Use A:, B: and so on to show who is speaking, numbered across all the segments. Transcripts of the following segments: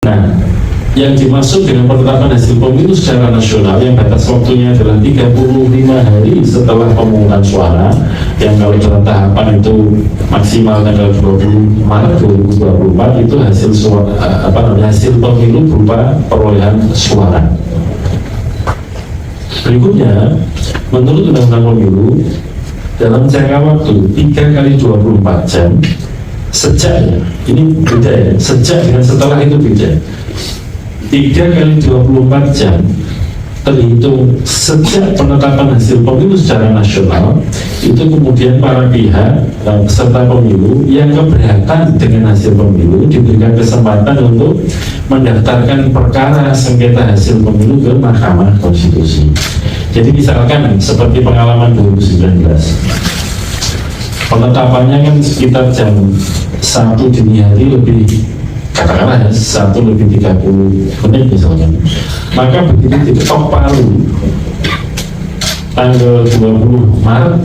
A: Nah, yang dimaksud dengan penetapan hasil pemilu secara nasional yang batas waktunya adalah 35 hari setelah pemungutan suara, yang kalau dalam tahapan itu maksimal tanggal 20 Maret 2024 itu hasil suara, hasil pemilu berupa perolehan suara. Berikutnya, menurut Undang-Undang Pemilu, dalam jangka waktu 3 kali 24 jam sejak, ini beda ya, sejak dengan setelah itu beda. 3 kali 24 jam terhitung sejak penetapan hasil pemilu secara nasional, itu kemudian para pihak peserta pemilu yang keberatan dengan hasil pemilu diberikan kesempatan untuk mendaftarkan perkara sengketa hasil pemilu ke Mahkamah Konstitusi. Jadi misalkan seperti pengalaman 2019, penetapannya kan sekitar jam 1 dini hari lebih, katakanlah ya, 1 lebih 30 menit misalnya. Maka begitu diketok palu tanggal 20 Maret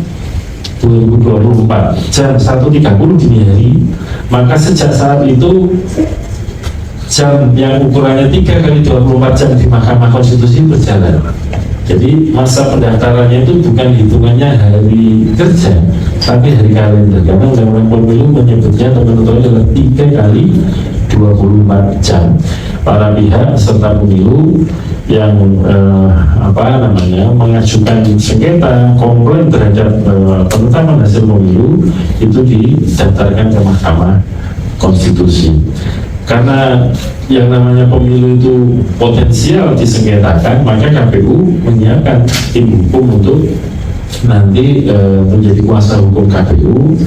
A: 2024 jam 1.30 dini hari, maka sejak saat itu jam yang ukurannya 3 kali 24 jam di Mahkamah Konstitusi berjalan. Jadi masa pendaftarannya itu bukan hitungannya hari kerja, tapi hari kalender, karena Undang-Undang Pemilu menyebutnya atau menentukannya adalah 3 kali 24 jam. Para pihak serta pemilu yang mengajukan sengketa komplain terhadap penetapan hasil pemilu itu didaftarkan ke Mahkamah Konstitusi. Karena yang namanya pemilu itu potensial disengketakan, maka KPU menyiapkan tim hukum untuk nanti menjadi kuasa hukum KPU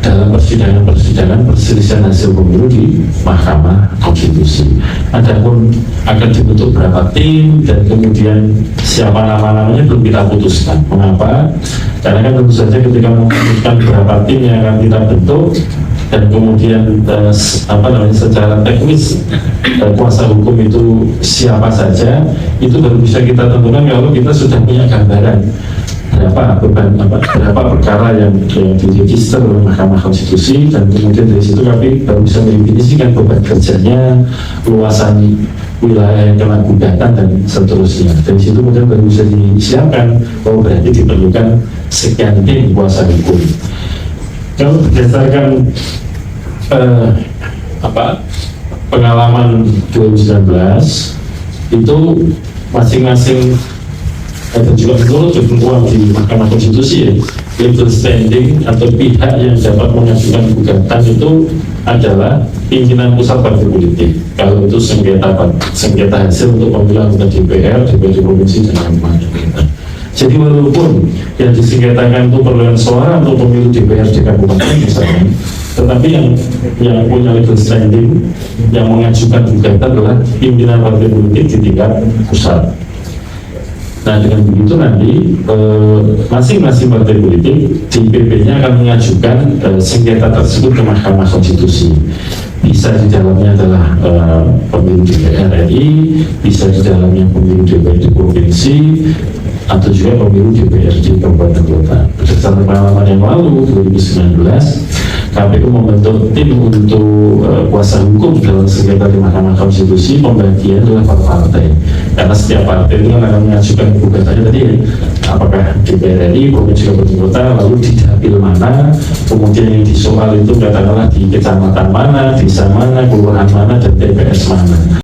A: dalam persidangan perselisihan hasil pemilu di Mahkamah Konstitusi. Adapun akan dibentuk berapa tim dan kemudian siapa nama-namanya belum kita putuskan. Mengapa? Karena kan tentu saja ketika memutuskan berapa tim yang akan kita bentuk dan kemudian secara teknis kuasa hukum itu siapa saja, itu baru bisa kita tentukan kalau kita sudah punya gambaran berapa perkara yang diregister oleh Mahkamah Konstitusi, dan kemudian dari situ kami baru bisa mendefinisikan beban kerjanya, luasan wilayah yang kena gugatan dan seterusnya. Dari situ kemudian baru bisa disiapkan bahwa berarti diperlukan sekian tim kuasa hukum. Kalau berdasarkan pengalaman 2019 itu masing-masing atau juga menurut ketentuan di Mahkamah Konstitusi ya, legal standing atau pihak yang dapat mengajukan gugatan itu adalah pimpinan pusat partai politik kalau itu sengketa hasil untuk pemilihan anggota DPR, DPRD provinsi dan lain-lain. Jadi walaupun yang disengketakan itu perolehan suara untuk pemilu DPRD kabupaten misalnya, tetapi yang punya legal standing yang mengajukan gugatan adalah pimpinan partai politik di tingkat pusat. Nah, dengan begitu nanti masing-masing partai politik di PP-nya akan mengajukan sengketa tersebut ke Mahkamah Konstitusi. Bisa di dalamnya adalah pemilu DPR RI, bisa di dalamnya pemilu DPRD provinsi, atau juga pemilu DPRD kabupaten kota. Berdasarkan pengalaman yang lalu 2019, KPU membentuk tim untuk kuasa hukum dalam sengketa di Mahkamah Konstitusi. Pembagian adalah per partai, karena setiap partai itu akan mengajukan gugatannya tadi ya, apakah DPR RI, provinsi kabupaten kota, lalu di dapil mana, kemudian yang disoal itu katakanlah di kecamatan mana, desa mana, kelurahan mana, dan TPS mana.